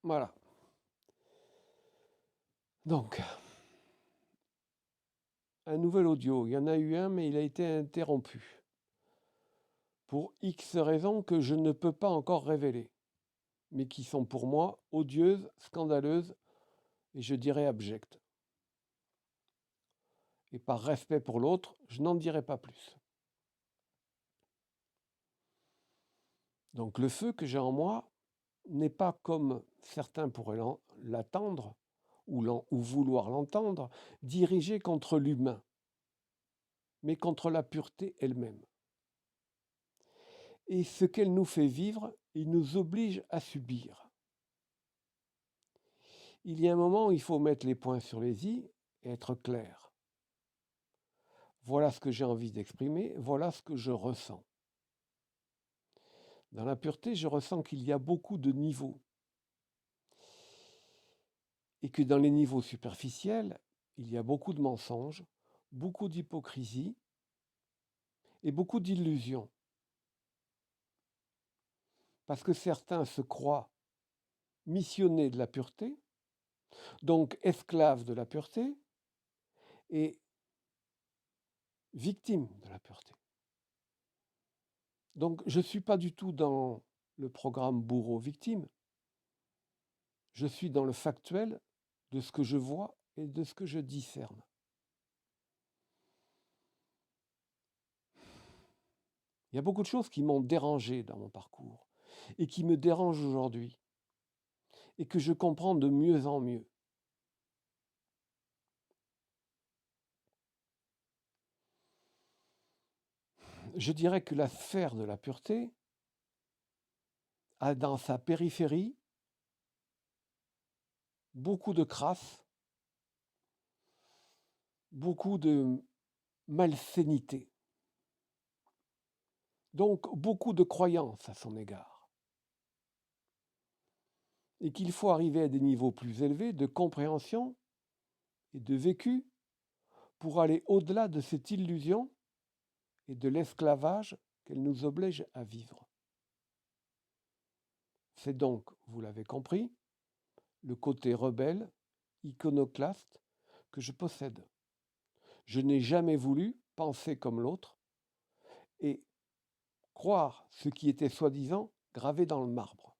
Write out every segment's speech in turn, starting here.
Voilà. Donc, un nouvel audio. Il y en a eu un, mais il a été interrompu. Pour X raisons que je ne peux pas encore révéler, mais qui sont pour moi odieuses, scandaleuses et je dirais abjectes. Et par respect pour l'autre, je n'en dirai pas plus. Donc le feu que j'ai en moi n'est pas, comme certains pourraient l'attendre ou vouloir l'entendre, dirigé contre l'humain, mais contre la pureté elle-même. Et ce qu'elle nous fait vivre, il nous oblige à subir. Il y a un moment où il faut mettre les points sur les i et être clair. Voilà ce que j'ai envie d'exprimer, voilà ce que je ressens. Dans la pureté, je ressens qu'il y a beaucoup de niveaux. Et que dans les niveaux superficiels, il y a beaucoup de mensonges, beaucoup d'hypocrisie et beaucoup d'illusions. Parce que certains se croient missionnés de la pureté, donc esclaves de la pureté et victimes de la pureté. Donc je ne suis pas du tout dans le programme bourreau-victime, je suis dans le factuel de ce que je vois et de ce que je discerne. Il y a beaucoup de choses qui m'ont dérangé dans mon parcours et qui me dérangent aujourd'hui et que je comprends de mieux en mieux. Je dirais que la sphère de la pureté a dans sa périphérie beaucoup de crasse, beaucoup de malsénité, donc beaucoup de croyances à son égard. Et qu'il faut arriver à des niveaux plus élevés de compréhension et de vécu pour aller au-delà de cette illusion et de l'esclavage qu'elle nous oblige à vivre. C'est donc, vous l'avez compris, le côté rebelle, iconoclaste que je possède. Je n'ai jamais voulu penser comme l'autre et croire ce qui était soi-disant gravé dans le marbre.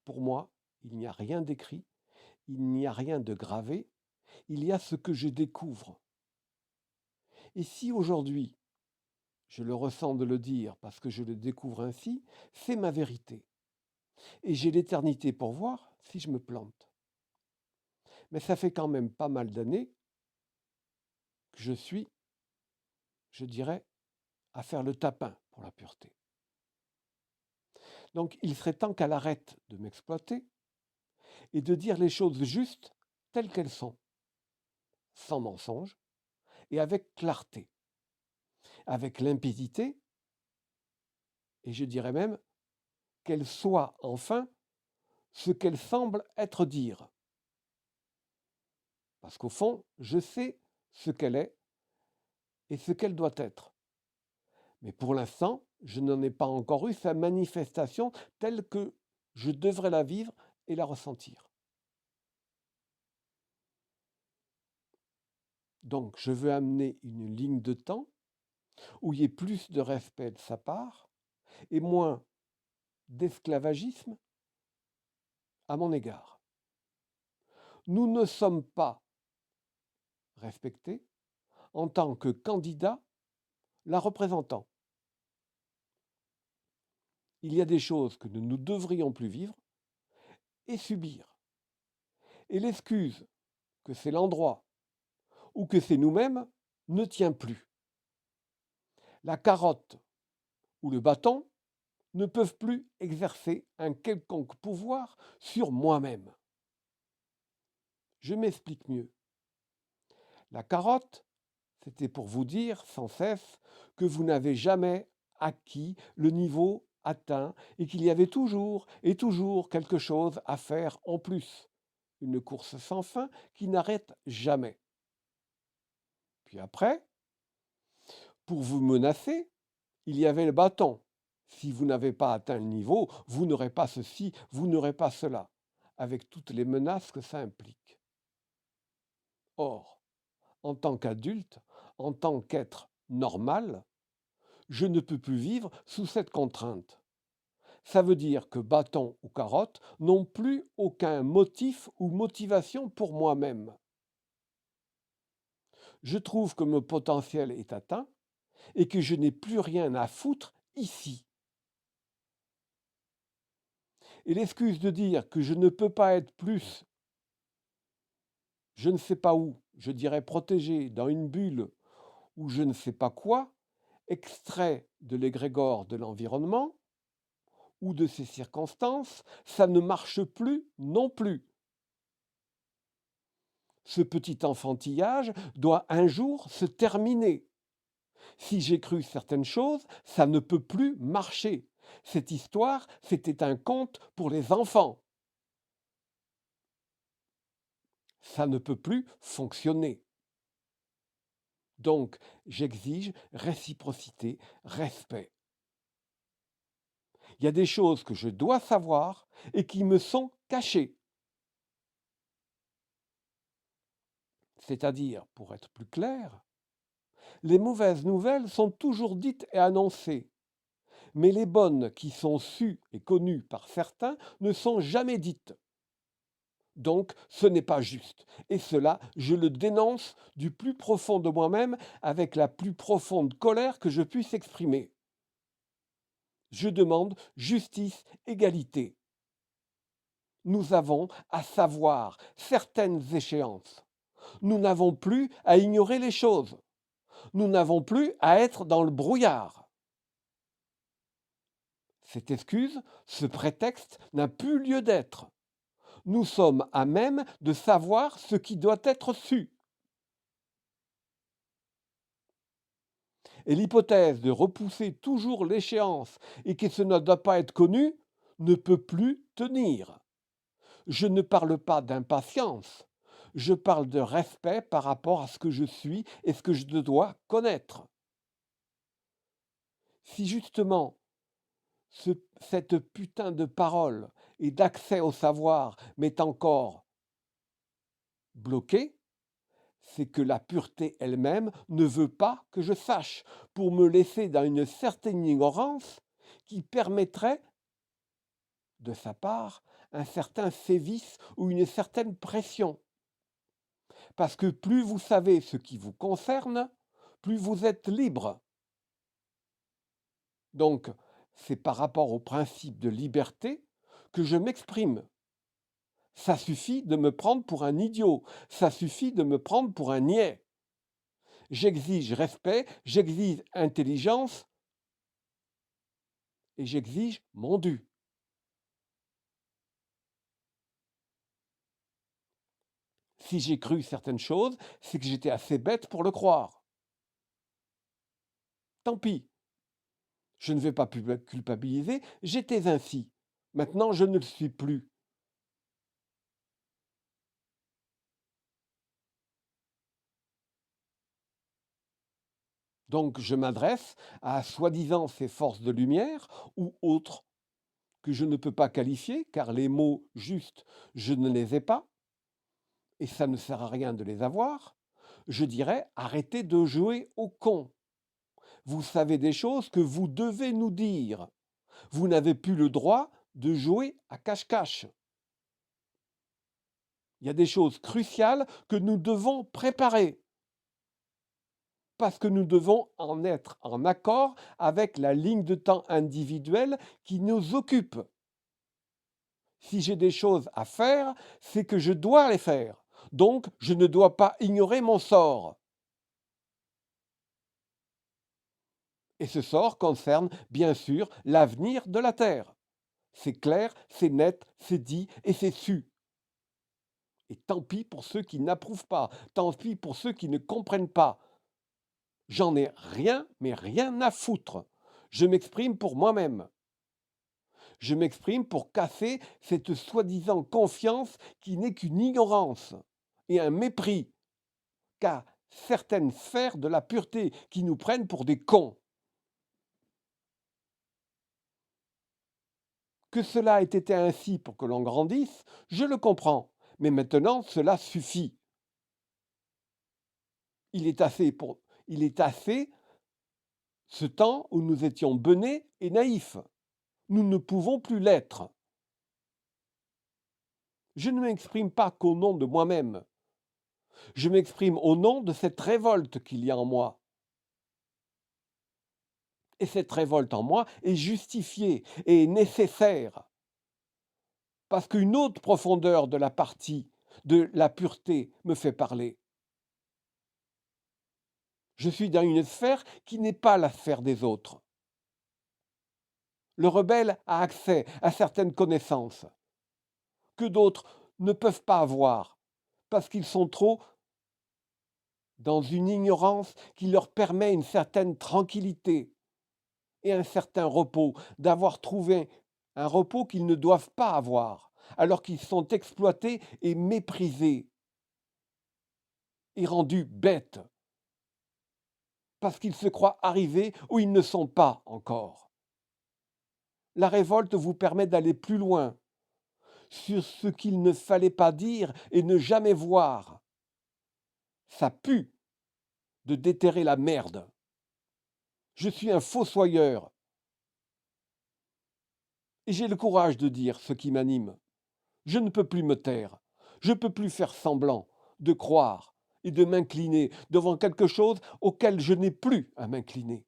Pour moi, il n'y a rien d'écrit, il n'y a rien de gravé, il y a ce que je découvre. Et si aujourd'hui, je le ressens de le dire parce que je le découvre ainsi, c'est ma vérité. Et j'ai l'éternité pour voir si je me plante. Mais ça fait quand même pas mal d'années que je suis, je dirais, à faire le tapin pour la pureté. Donc il serait temps qu'elle arrête de m'exploiter et de dire les choses justes telles qu'elles sont, sans mensonge et avec clarté, avec limpidité, et je dirais même qu'elle soit enfin ce qu'elle semble être dire. Parce qu'au fond, je sais ce qu'elle est et ce qu'elle doit être. Mais pour l'instant, je n'en ai pas encore eu sa manifestation telle que je devrais la vivre et la ressentir. Donc, je veux amener une ligne de temps où il y ait plus de respect de sa part et moins d'esclavagisme à mon égard. Nous ne sommes pas respectés en tant que candidats la représentant. Il y a des choses que nous ne devrions plus vivre et subir. Et l'excuse que c'est l'endroit ou que c'est nous-mêmes ne tient plus. La carotte ou le bâton ne peuvent plus exercer un quelconque pouvoir sur moi-même. Je m'explique mieux. La carotte, c'était pour vous dire sans cesse que vous n'avez jamais acquis le niveau atteint et qu'il y avait toujours et toujours quelque chose à faire en plus. Une course sans fin qui n'arrête jamais. Puis après, pour vous menacer, il y avait le bâton. Si vous n'avez pas atteint le niveau, vous n'aurez pas ceci, vous n'aurez pas cela. avec toutes les menaces que ça implique. Or, en tant qu'adulte, en tant qu'être normal, je ne peux plus vivre sous cette contrainte. Ça veut dire que bâton ou carotte n'ont plus aucun motif ou motivation pour moi-même. Je trouve que mon potentiel est atteint et que je n'ai plus rien à foutre ici. Et l'excuse de dire que je ne peux pas être plus, je ne sais pas où, je dirais protégé dans une bulle ou je ne sais pas quoi, extrait de l'égrégore de l'environnement ou de ses circonstances, ça ne marche plus non plus. Ce petit enfantillage doit un jour se terminer. Si j'ai cru certaines choses, ça ne peut plus marcher. Cette histoire, c'était un conte pour les enfants. Ça ne peut plus fonctionner. Donc, j'exige réciprocité, respect. Il y a des choses que je dois savoir et qui me sont cachées. C'est-à-dire, pour être plus clair, les mauvaises nouvelles sont toujours dites et annoncées, mais les bonnes qui sont sues et connues par certains ne sont jamais dites. Donc, ce n'est pas juste. Et cela, je le dénonce du plus profond de moi-même avec la plus profonde colère que je puisse exprimer. Je demande justice, égalité. Nous avons à savoir certaines échéances. Nous n'avons plus à ignorer les choses. Nous n'avons plus à être dans le brouillard. Cette excuse, ce prétexte n'a plus lieu d'être. Nous sommes à même de savoir ce qui doit être su. Et l'hypothèse de repousser toujours l'échéance et que ce ne doit pas être connu ne peut plus tenir. Je ne parle pas d'impatience, je parle de respect par rapport à ce que je suis et ce que je dois connaître. Si justement cette putain de parole et d'accès au savoir m'est encore bloquée, c'est que la pureté elle-même ne veut pas que je sache, pour me laisser dans une certaine ignorance qui permettrait, de sa part, un certain sévice ou une certaine pression. Parce que plus vous savez ce qui vous concerne, plus vous êtes libre. Donc, c'est par rapport au principe de liberté que je m'exprime. Ça suffit de me prendre pour un idiot, ça suffit de me prendre pour un niais. J'exige respect, j'exige intelligence et j'exige mon dû. Si j'ai cru certaines choses, c'est que j'étais assez bête pour le croire. Tant pis. Je ne vais pas culpabiliser, j'étais ainsi. Maintenant, je ne le suis plus. Donc, je m'adresse à soi-disant ces forces de lumière ou autres que je ne peux pas qualifier, car les mots justes, je ne les ai pas, et ça ne sert à rien de les avoir. Je dirais, arrêtez de jouer au con. Vous savez des choses que vous devez nous dire. Vous n'avez plus le droit de jouer à cache-cache. Il y a des choses cruciales que nous devons préparer parce que nous devons en être en accord avec la ligne de temps individuelle qui nous occupe. Si j'ai des choses à faire, c'est que je dois les faire. Donc, je ne dois pas ignorer mon sort. Et ce sort concerne, bien sûr, l'avenir de la Terre. C'est clair, c'est net, c'est dit et c'est su. Et tant pis pour ceux qui n'approuvent pas, tant pis pour ceux qui ne comprennent pas. J'en ai rien, mais rien à foutre. Je m'exprime pour moi-même. Je m'exprime pour casser cette soi-disant confiance qui n'est qu'une ignorance et un mépris qu'a certaines sphères de la pureté qui nous prennent pour des cons. Que cela ait été ainsi pour que l'on grandisse, je le comprends, mais maintenant cela suffit. Il est assez ce temps où nous étions benets et naïfs. Nous ne pouvons plus l'être. Je ne m'exprime pas qu'au nom de moi-même. Je m'exprime au nom de cette révolte qu'il y a en moi. Et cette révolte en moi est justifiée et nécessaire. Parce qu'une autre profondeur de la partie, de la pureté, me fait parler. Je suis dans une sphère qui n'est pas la sphère des autres. Le rebelle a accès à certaines connaissances que d'autres ne peuvent pas avoir parce qu'ils sont trop dans une ignorance qui leur permet une certaine tranquillité et un certain repos, d'avoir trouvé un repos qu'ils ne doivent pas avoir, alors qu'ils sont exploités et méprisés et rendus bêtes parce qu'ils se croient arrivés où ils ne sont pas encore. La révolte vous permet d'aller plus loin sur ce qu'il ne fallait pas dire et ne jamais voir. Ça pue de déterrer la merde. Je suis un fossoyeur et j'ai le courage de dire ce qui m'anime. Je ne peux plus me taire. Je ne peux plus faire semblant de croire et de m'incliner devant quelque chose auquel je n'ai plus à m'incliner.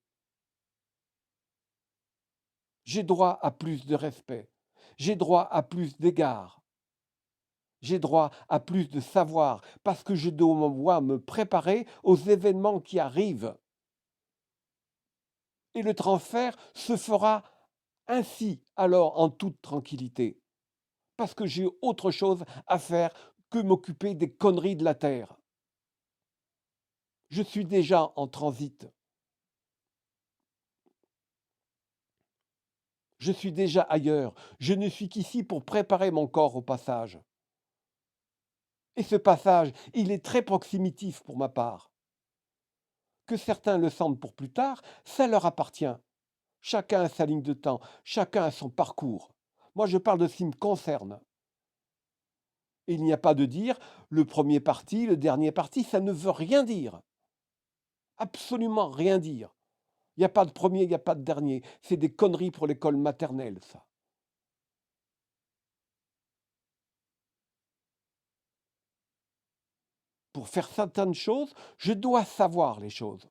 J'ai droit à plus de respect. J'ai droit à plus d'égards. J'ai droit à plus de savoir parce que je dois me préparer aux événements qui arrivent. Et le transfert se fera ainsi alors en toute tranquillité. Parce que j'ai autre chose à faire que m'occuper des conneries de la terre. Je suis déjà en transit. Je suis déjà ailleurs. Je ne suis qu'ici pour préparer mon corps au passage. Et ce passage, il est très proximitif pour ma part. Que certains le sentent pour plus tard, ça leur appartient. Chacun a sa ligne de temps, chacun a son parcours. Moi, je parle de ce qui me concerne. Et il n'y a pas de dire le premier parti, le dernier parti, ça ne veut rien dire. Absolument rien dire. Il n'y a pas de premier, il n'y a pas de dernier. C'est des conneries pour l'école maternelle, ça. Pour faire certaines choses, je dois savoir les choses.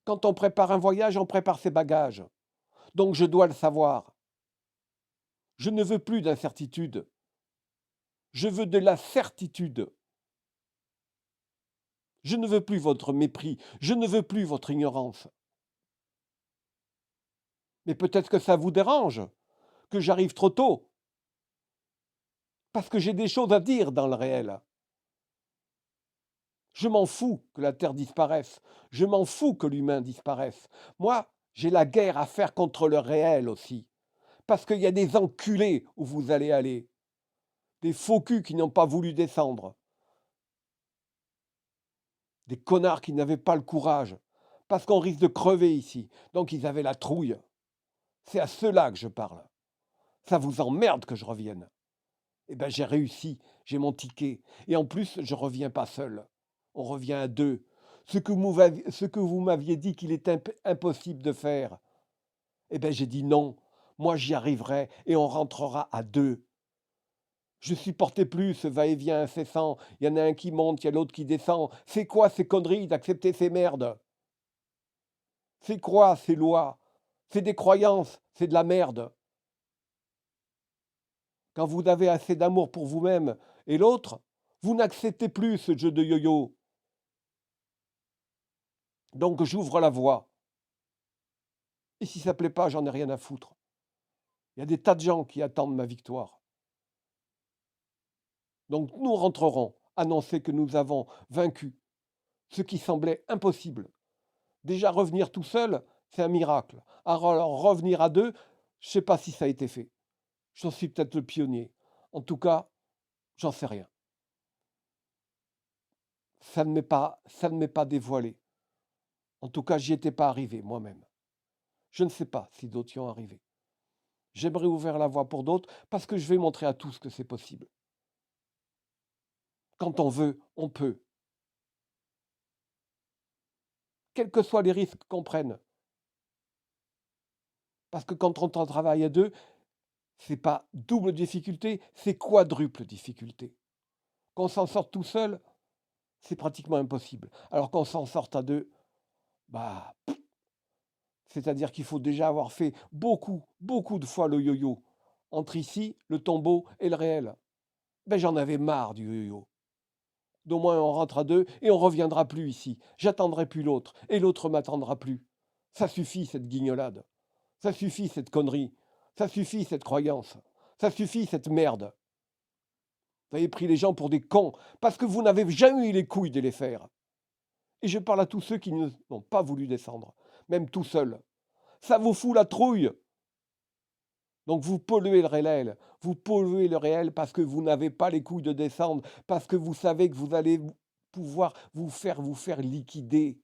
Quand on prépare un voyage, on prépare ses bagages. Donc je dois le savoir. Je ne veux plus d'incertitude. Je veux de la certitude. Je ne veux plus votre mépris. Je ne veux plus votre ignorance. Mais peut-être que ça vous dérange, que j'arrive trop tôt. Parce que j'ai des choses à dire dans le réel. Je m'en fous que la Terre disparaisse. Je m'en fous que l'humain disparaisse. Moi, j'ai la guerre à faire contre le réel aussi. Parce qu'il y a des enculés où vous allez aller. Des faux culs qui n'ont pas voulu descendre. Des connards qui n'avaient pas le courage. Parce qu'on risque de crever ici. Donc ils avaient la trouille. C'est à ceux-là que je parle. Ça vous emmerde que je revienne. Eh bien, j'ai réussi. J'ai mon ticket. Et en plus, je ne reviens pas seul. On revient à deux. Ce que vous m'aviez dit qu'il est impossible de faire, eh bien, j'ai dit non. Moi, j'y arriverai et on rentrera à deux. Je supportais plus ce va-et-vient incessant. Il y en a un qui monte, il y a l'autre qui descend. C'est quoi ces conneries d'accepter ces merdes? C'est quoi ces lois? C'est des croyances, c'est de la merde. Quand vous avez assez d'amour pour vous-même et l'autre, vous n'acceptez plus ce jeu de yo-yo. Donc j'ouvre la voie. Et si ça ne plaît pas, j'en ai rien à foutre. Il y a des tas de gens qui attendent ma victoire. Donc nous rentrerons, annoncer que nous avons vaincu ce qui semblait impossible. Déjà revenir tout seul, c'est un miracle. Alors revenir à deux, je ne sais pas si ça a été fait. J'en suis peut-être le pionnier. En tout cas, j'en sais rien. Ça ne m'est pas dévoilé. En tout cas, j'y étais pas arrivé moi-même. Je ne sais pas si d'autres y ont arrivé. J'aimerais ouvrir la voie pour d'autres parce que je vais montrer à tous que c'est possible. Quand on veut, on peut. Quels que soient les risques qu'on prenne. Parce que quand on travaille à deux, c'est pas double difficulté, c'est quadruple difficulté. Qu'on s'en sorte tout seul, c'est pratiquement impossible. Alors qu'on s'en sorte à deux, bah, c'est-à-dire qu'il faut déjà avoir fait beaucoup, beaucoup de fois le yo-yo entre ici, le tombeau et le réel. Ben, j'en avais marre du yo-yo. D'au moins on rentre à deux et on reviendra plus ici. J'attendrai plus l'autre et l'autre m'attendra plus. Ça suffit cette guignolade. Ça suffit cette connerie. Ça suffit cette croyance. Ça suffit cette merde. Vous avez pris les gens pour des cons parce que vous n'avez jamais eu les couilles de les faire. Et je parle à tous ceux qui n'ont pas voulu descendre, même tout seuls. Ça vous fout la trouille. Donc vous polluez le réel. Vous polluez le réel parce que vous n'avez pas les couilles de descendre, parce que vous savez que vous allez pouvoir vous faire liquider.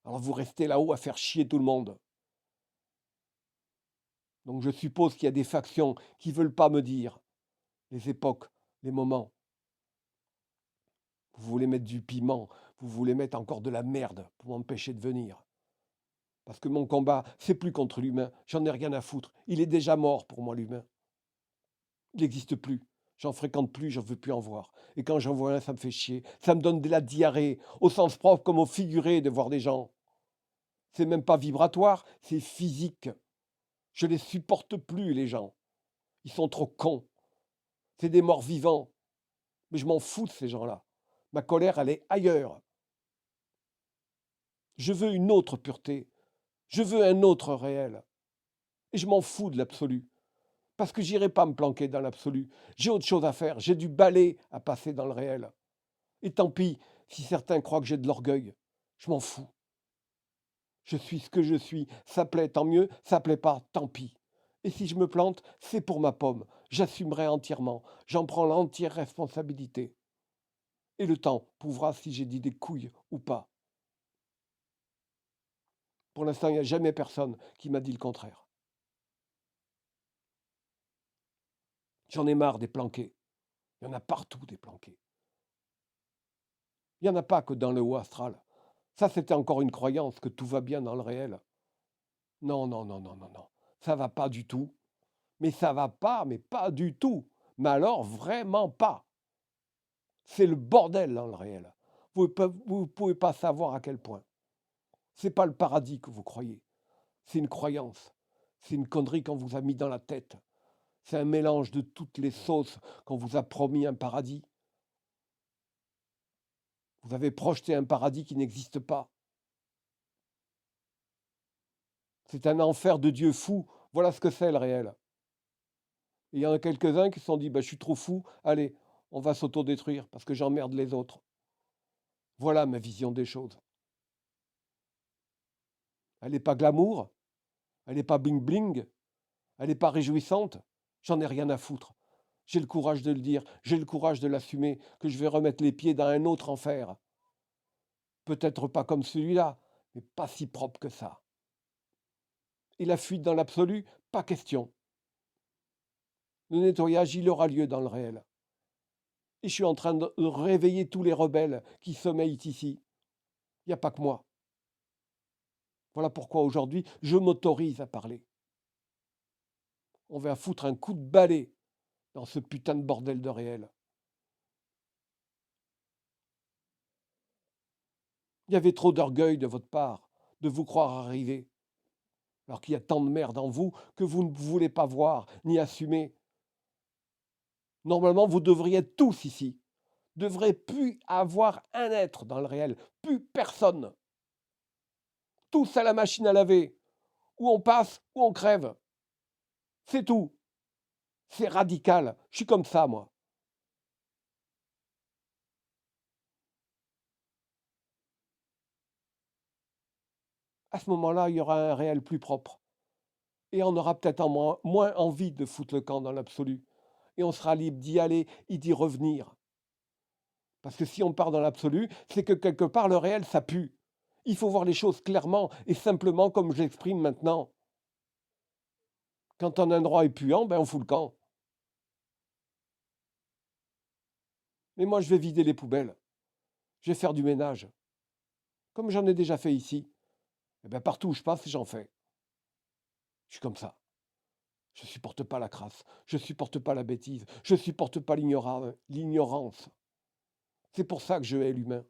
Alors vous restez là-haut à faire chier tout le monde. Donc je suppose qu'il y a des factions qui ne veulent pas me dire les époques, les moments. Vous voulez mettre du piment, vous voulez mettre encore de la merde pour m'empêcher de venir. Parce que mon combat, c'est plus contre l'humain, j'en ai rien à foutre. Il est déjà mort pour moi, l'humain. Il n'existe plus. J'en fréquente plus, j'en veux plus en voir. Et quand j'en vois un, ça me fait chier. Ça me donne de la diarrhée, au sens propre comme au figuré de voir des gens. C'est même pas vibratoire, c'est physique. Je les supporte plus, les gens. Ils sont trop cons. C'est des morts vivants. Mais je m'en fous de ces gens-là. Ma colère, elle est ailleurs. Je veux une autre pureté. Je veux un autre réel. Et je m'en fous de l'absolu. Parce que j'irai pas me planquer dans l'absolu. J'ai autre chose à faire. J'ai du balai à passer dans le réel. Et tant pis si certains croient que j'ai de l'orgueil. Je m'en fous. Je suis ce que je suis. Ça plaît, tant mieux. Ça plaît pas, tant pis. Et si je me plante, c'est pour ma pomme. J'assumerai entièrement. J'en prends l'entière responsabilité. Et le temps prouvera si j'ai dit des couilles ou pas. Pour l'instant, il n'y a jamais personne qui m'a dit le contraire. J'en ai marre des planqués. Il y en a partout des planqués. Il n'y en a pas que dans le haut astral. Ça, c'était encore une croyance que tout va bien dans le réel. Non, non, non, non, non, non. Ça va pas du tout. Mais ça va pas, mais pas du tout. Mais alors, vraiment pas. C'est le bordel dans le réel. Vous ne pouvez pas savoir à quel point. C'est pas le paradis que vous croyez. C'est une croyance. C'est une connerie qu'on vous a mis dans la tête. C'est un mélange de toutes les sauces qu'on vous a promis un paradis. Vous avez projeté un paradis qui n'existe pas. C'est un enfer de Dieu fou. Voilà ce que c'est le réel. Et il y en a quelques-uns qui se sont dit, bah, je suis trop fou, allez, on va s'autodétruire parce que j'emmerde les autres. Voilà ma vision des choses. Elle n'est pas glamour, elle n'est pas bling-bling, elle n'est pas réjouissante. J'en ai rien à foutre. J'ai le courage de le dire, j'ai le courage de l'assumer, que je vais remettre les pieds dans un autre enfer. Peut-être pas comme celui-là, mais pas si propre que ça. Et la fuite dans l'absolu, pas question. Le nettoyage, il aura lieu dans le réel. Et je suis en train de réveiller tous les rebelles qui sommeillent ici. Il n'y a pas que moi. Voilà pourquoi aujourd'hui, je m'autorise à parler. On va foutre un coup de balai dans ce putain de bordel de réel. Il y avait trop d'orgueil de votre part, de vous croire arrivé, alors qu'il y a tant de merde en vous que vous ne voulez pas voir ni assumer. Normalement, vous devriez être tous ici. Devrait plus avoir un être dans le réel, plus personne. Tous à la machine à laver. Ou on passe, ou on crève. C'est tout. C'est radical. Je suis comme ça, moi. À ce moment-là, il y aura un réel plus propre. Et on aura peut-être moins envie de foutre le camp dans l'absolu. Et on sera libre d'y aller et d'y revenir. Parce que si on part dans l'absolu, c'est que quelque part, le réel, ça pue. Il faut voir les choses clairement et simplement comme je l'exprime maintenant. Quand un endroit est puant, ben on fout le camp. Mais moi, je vais vider les poubelles. Je vais faire du ménage. Comme j'en ai déjà fait ici. Et ben partout où je passe, j'en fais. Je suis comme ça. Je supporte pas la crasse. Je supporte pas la bêtise. Je supporte pas l'ignorance. C'est pour ça que je hais l'humain.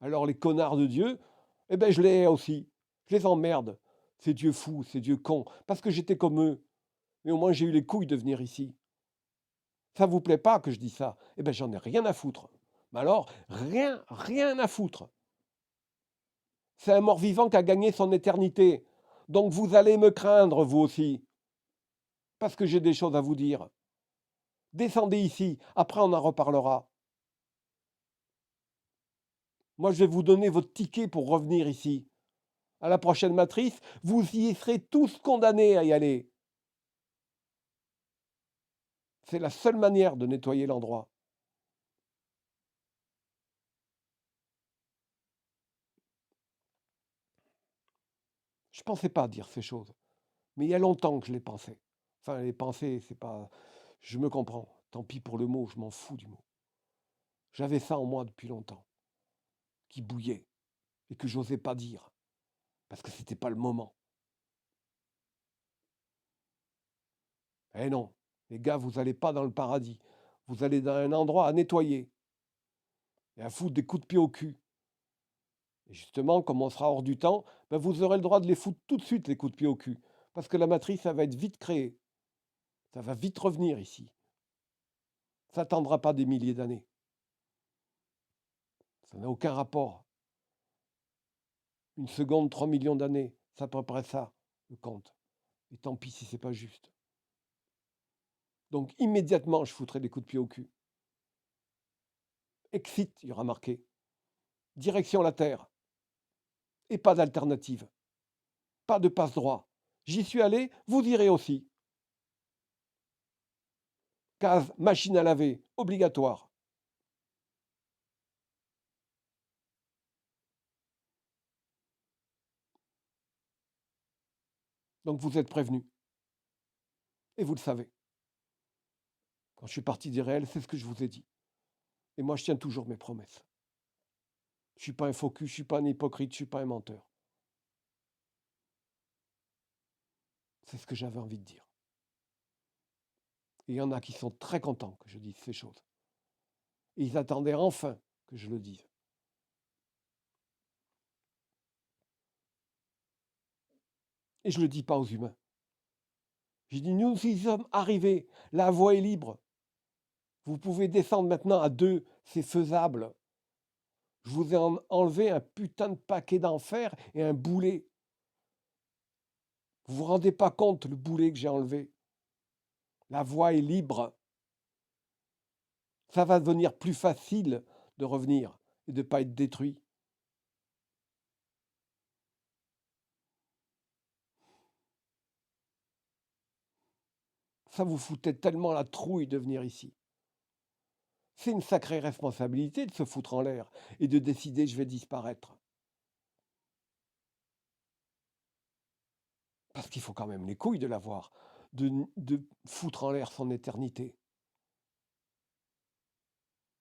Alors les connards de Dieu, eh ben je les hais aussi. Je les emmerde. Ces dieux fous, ces dieux cons. Parce que j'étais comme eux. Mais au moins j'ai eu les couilles de venir ici. Ça vous plaît pas que je dis ça? Eh ben j'en ai rien à foutre. Mais alors, rien à foutre. C'est un mort-vivant qui a gagné son éternité. Donc vous allez me craindre, vous aussi. Parce que j'ai des choses à vous dire. Descendez ici, après on en reparlera. Moi, je vais vous donner votre ticket pour revenir ici. À la prochaine matrice, vous y serez tous condamnés à y aller. C'est la seule manière de nettoyer l'endroit. Je ne pensais pas dire ces choses, mais il y a longtemps que je les pensais. Enfin, les pensées, c'est pas... Je me comprends. Tant pis pour le mot, je m'en fous du mot. J'avais ça en moi depuis longtemps, qui bouillait, et que j'osais pas dire, parce que c'était pas le moment. Eh non, les gars, vous n'allez pas dans le paradis. Vous allez dans un endroit à nettoyer et à foutre des coups de pied au cul. Et justement, comme on sera hors du temps, ben vous aurez le droit de les foutre tout de suite, les coups de pied au cul. Parce que la matrice, ça va être vite créée. Ça va vite revenir ici. Ça n'attendra pas des milliers d'années. Ça n'a aucun rapport. Une seconde, 3 millions d'années, c'est à peu près ça, le compte. Et tant pis si c'est pas juste. Donc immédiatement, je foutrai des coups de pied au cul. Exit, il y aura marqué. Direction la Terre. Et pas d'alternative. Pas de passe-droit. J'y suis allé, vous irez aussi. Case machine à laver, obligatoire. Donc vous êtes prévenus. Et vous le savez. Quand je suis parti des réels, c'est ce que je vous ai dit. Et moi, je tiens toujours mes promesses. Je ne suis pas un faux cul, je ne suis pas un hypocrite, je ne suis pas un menteur. C'est ce que j'avais envie de dire. Et il y en a qui sont très contents que je dise ces choses. Et ils attendaient enfin que je le dise. Et je ne le dis pas aux humains. Je dis, nous y sommes arrivés, la voie est libre. Vous pouvez descendre maintenant à 2, c'est faisable. Je vous ai enlevé un putain de paquet d'enfer et un boulet. Vous ne vous rendez pas compte le boulet que j'ai enlevé. La voie est libre. Ça va devenir plus facile de revenir et de ne pas être détruit. Ça vous foutait tellement la trouille de venir ici. C'est une sacrée responsabilité de se foutre en l'air et de décider je vais disparaître. Parce qu'il faut quand même les couilles de l'avoir, de foutre en l'air son éternité.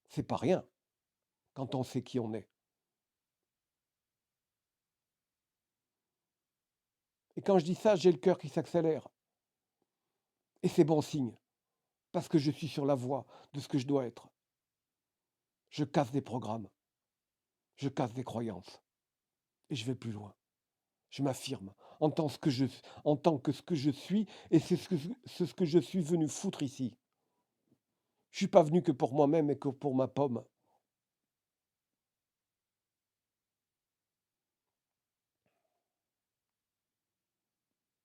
C'est pas rien quand on sait qui on est. Et quand je dis ça, j'ai le cœur qui s'accélère. Et c'est bon signe, parce que je suis sur la voie de ce que je dois être. Je casse des programmes, je casse des croyances, et je vais plus loin. Je m'affirme en tant que ce que je suis, et c'est ce que je suis venu foutre ici. Je ne suis pas venu que pour moi-même et que pour ma pomme.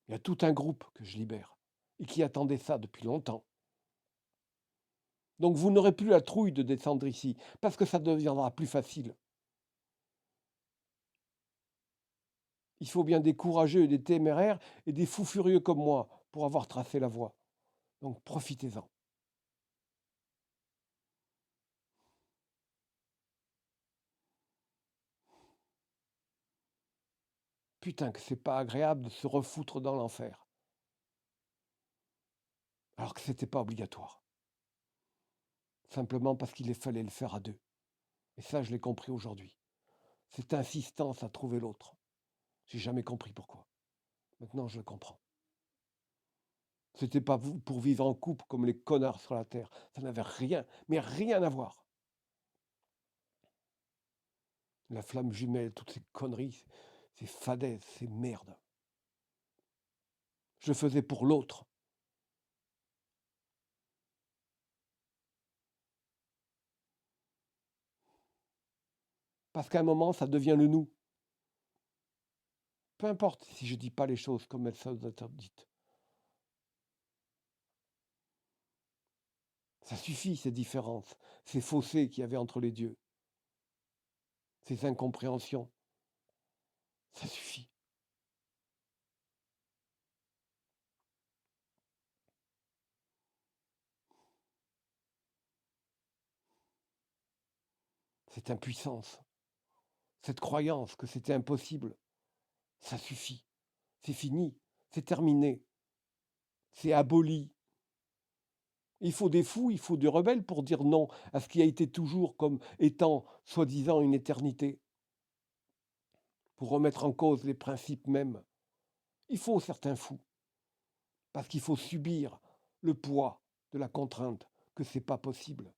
Il y a tout un groupe que je libère et qui attendait ça depuis longtemps. Donc vous n'aurez plus la trouille de descendre ici, parce que ça deviendra plus facile. Il faut bien des courageux et des téméraires et des fous furieux comme moi pour avoir tracé la voie. Donc profitez-en. Putain que c'est pas agréable de se refoutre dans l'enfer. alors que ce n'était pas obligatoire. Simplement parce qu'il fallait le faire à deux. Et ça, je l'ai compris aujourd'hui. Cette insistance à trouver l'autre. J'ai jamais compris pourquoi. Maintenant, je le comprends. C'était pas pour vivre en couple comme les connards sur la terre. Ça n'avait rien, mais rien à voir. La flamme jumelle, toutes ces conneries, ces fadaises, ces merdes. Je le faisais pour l'autre. Parce qu'à un moment, ça devient le nous. Peu importe si je dis pas les choses comme elles sont interdites. Ça suffit, ces différences, ces fossés qu'il y avait entre les dieux, ces incompréhensions. Ça suffit. Cette impuissance, cette croyance que c'était impossible, ça suffit. C'est fini, c'est terminé, c'est aboli. Il faut des fous, il faut des rebelles pour dire non à ce qui a été toujours comme étant soi-disant une éternité, pour remettre en cause les principes mêmes. Il faut certains fous, parce qu'il faut subir le poids de la contrainte, que c'est pas possible.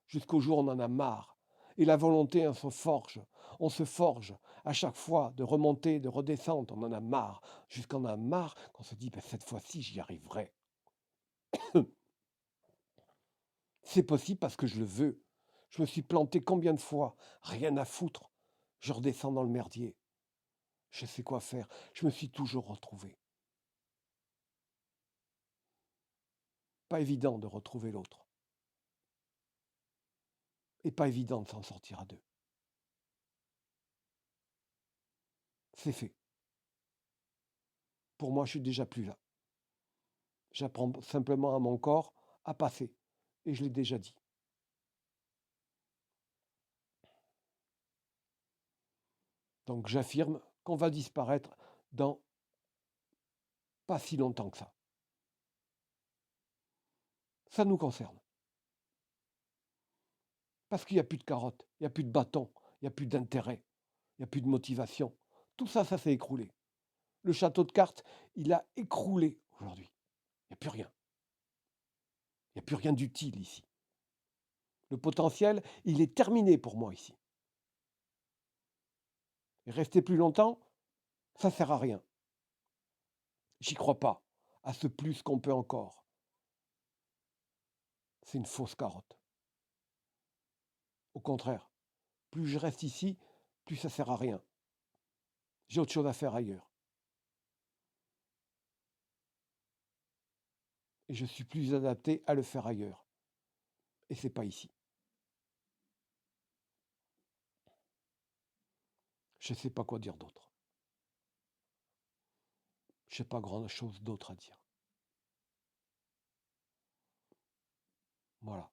Jusqu'au jour où on en a marre. Et la volonté, on se forge à chaque fois de remonter, de redescendre, on en a marre, jusqu'on en a marre qu'on se dit, ben, cette fois-ci, j'y arriverai. C'est possible parce que je le veux. Je me suis planté combien de fois? Rien à foutre. Je redescends dans le merdier. Je sais quoi faire. Je me suis toujours retrouvé. Pas évident de retrouver l'autre. Et pas évident de s'en sortir à deux. C'est fait. Pour moi, je suis déjà plus là. J'apprends simplement à mon corps à passer. Et je l'ai déjà dit. Donc j'affirme qu'on va disparaître dans pas si longtemps que ça. Ça nous concerne. Parce qu'il n'y a plus de carottes, il n'y a plus de bâtons, il n'y a plus d'intérêt, il n'y a plus de motivation. Tout ça, ça s'est écroulé. Le château de cartes, il a écroulé aujourd'hui. Il n'y a plus rien. Il n'y a plus rien d'utile ici. Le potentiel, il est terminé pour moi ici. Et rester plus longtemps, ça ne sert à rien. J'y crois pas. À ce plus qu'on peut encore. C'est une fausse carotte. Au contraire, plus je reste ici, plus ça sert à rien. J'ai autre chose à faire ailleurs. Et je suis plus adapté à le faire ailleurs. Et c'est pas ici. Je ne sais pas quoi dire d'autre. Je sais pas grand chose d'autre à dire. Voilà.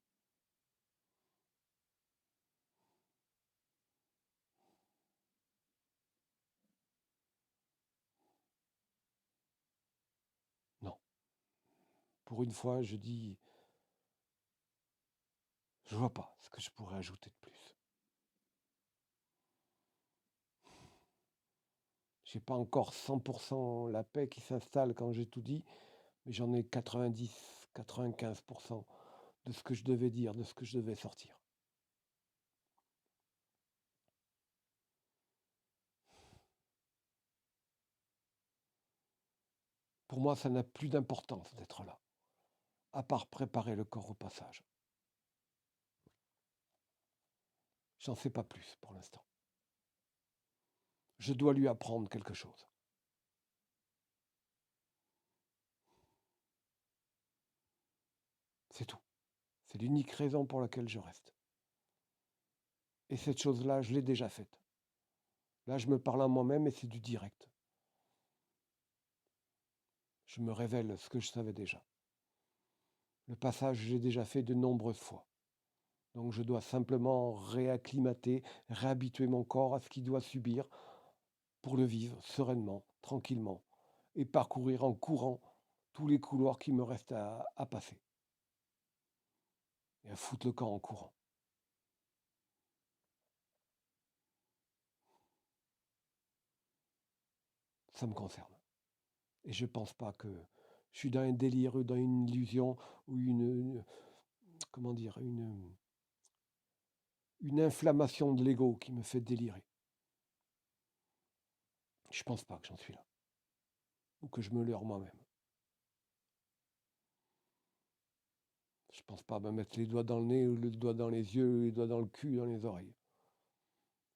Non. Pour une fois, je dis, je vois pas ce que je pourrais ajouter de plus. J'ai pas encore 100% la paix qui s'installe quand j'ai tout dit, mais j'en ai 90, 95% de ce que je devais dire, de ce que je devais sortir. Pour moi, ça n'a plus d'importance d'être là, à part préparer le corps au passage. J'en sais pas plus pour l'instant. Je dois lui apprendre quelque chose. C'est tout. C'est l'unique raison pour laquelle je reste. Et cette chose-là, je l'ai déjà faite. Là, je me parle à moi-même et c'est du direct. Je me révèle ce que je savais déjà. Le passage, j'ai déjà fait de nombreuses fois. Donc je dois simplement réacclimater, réhabituer mon corps à ce qu'il doit subir pour le vivre sereinement, tranquillement, et parcourir en courant tous les couloirs qui me restent à passer et à foutre le camp en courant. Ça me concerne. Et je pense pas que je suis dans un délire ou dans une illusion ou comment dire, une inflammation de l'ego qui me fait délirer. Je pense pas que j'en suis là. Ou que je me leurre moi-même. Je pense pas me mettre les doigts dans le nez, ou le doigt dans les yeux, ou les doigts dans le cul, dans les oreilles.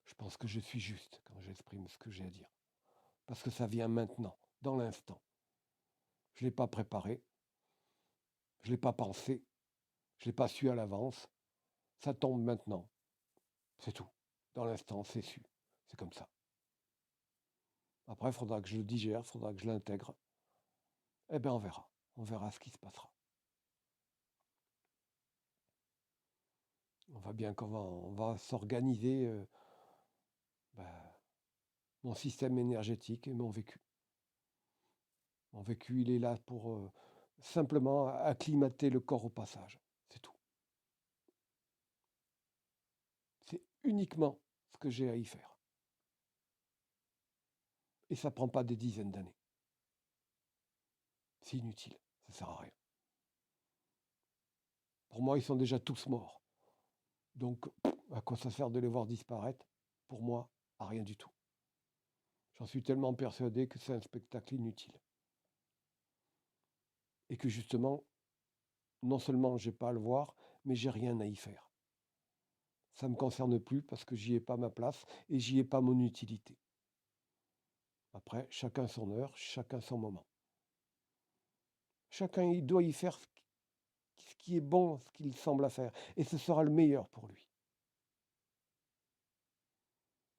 Je pense que je suis juste quand j'exprime ce que j'ai à dire. Parce que ça vient maintenant, dans l'instant. Je ne l'ai pas préparé, je ne l'ai pas pensé, je ne l'ai pas su à l'avance. Ça tombe maintenant. C'est tout. Dans l'instant, c'est su. C'est comme ça. Après, il faudra que je le digère, il faudra que je l'intègre. Eh bien, on verra. On verra ce qui se passera. On va bien on va s'organiser mon système énergétique et mon vécu. Mon vécu, il est là pour simplement acclimater le corps au passage. C'est tout. C'est uniquement ce que j'ai à y faire. Et ça ne prend pas des dizaines d'années. C'est inutile, ça ne sert à rien. Pour moi, ils sont déjà tous morts. Donc, à quoi ça sert de les voir disparaître? Pour moi, à rien du tout. J'en suis tellement persuadé que c'est un spectacle inutile. Et que justement, non seulement j'ai pas à le voir, mais j'ai rien à y faire. Ça ne me concerne plus parce que j'y ai pas ma place et j'y ai pas mon utilité. Après, chacun son heure, chacun son moment. Chacun il doit y faire ce qui est bon, ce qu'il semble à faire. Et ce sera le meilleur pour lui.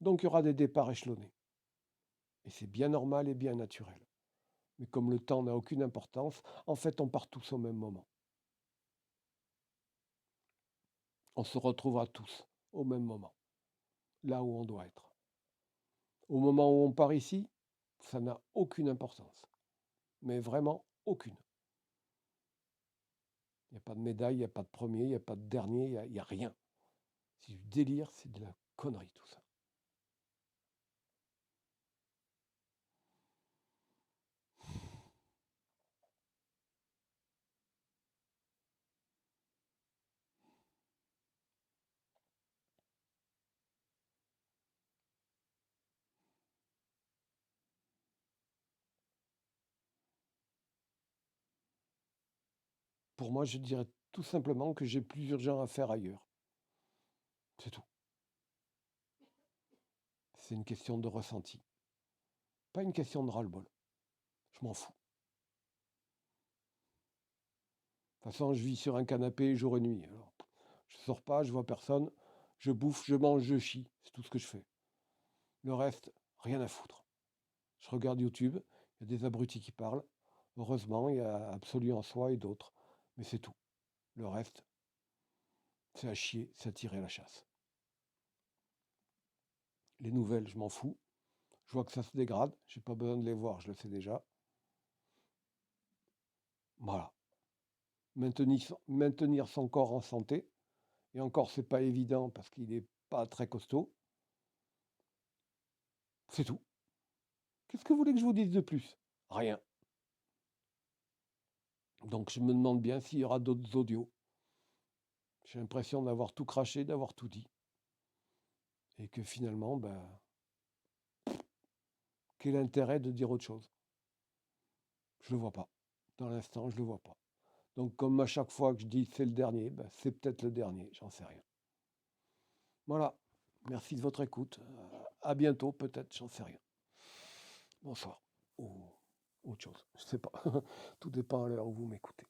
Donc il y aura des départs échelonnés. Et c'est bien normal et bien naturel. Mais comme le temps n'a aucune importance, en fait, on part tous au même moment. On se retrouvera tous au même moment, là où on doit être. Au moment où on part ici, ça n'a aucune importance. Mais vraiment aucune. Il n'y a pas de médaille, il n'y a pas de premier, il n'y a pas de dernier, il n'y a rien. C'est du délire, c'est de la connerie tout ça. Pour moi, je dirais tout simplement que j'ai plus urgent à faire ailleurs. C'est tout. C'est une question de ressenti. Pas une question de ras-le-bol. Je m'en fous. De toute façon, je vis sur un canapé jour et nuit. Alors, je sors pas, je vois personne, je bouffe, je mange, je chie. C'est tout ce que je fais. Le reste, rien à foutre. Je regarde YouTube, il y a des abrutis qui parlent. Heureusement, il y a Absolu en soi et d'autres. Mais c'est tout. Le reste, c'est à chier, c'est à tirer à la chasse. Les nouvelles, je m'en fous. Je vois que ça se dégrade, j'ai pas besoin de les voir, je le sais déjà. Voilà. Maintenir son corps en santé. Et encore, c'est pas évident parce qu'il n'est pas très costaud. C'est tout. Qu'est-ce que vous voulez que je vous dise de plus? Rien. Donc je me demande bien s'il y aura d'autres audios. J'ai l'impression d'avoir tout craché, d'avoir tout dit. Et que finalement, quel intérêt de dire autre chose? Je ne le vois pas. Dans l'instant, je ne le vois pas. Donc comme à chaque fois que je dis c'est le dernier, c'est peut-être le dernier, j'en sais rien. Voilà. Merci de votre écoute. À bientôt, peut-être, j'en sais rien. Bonsoir. Ou autre chose. Je ne sais pas. Tout dépend à l'heure où vous m'écoutez.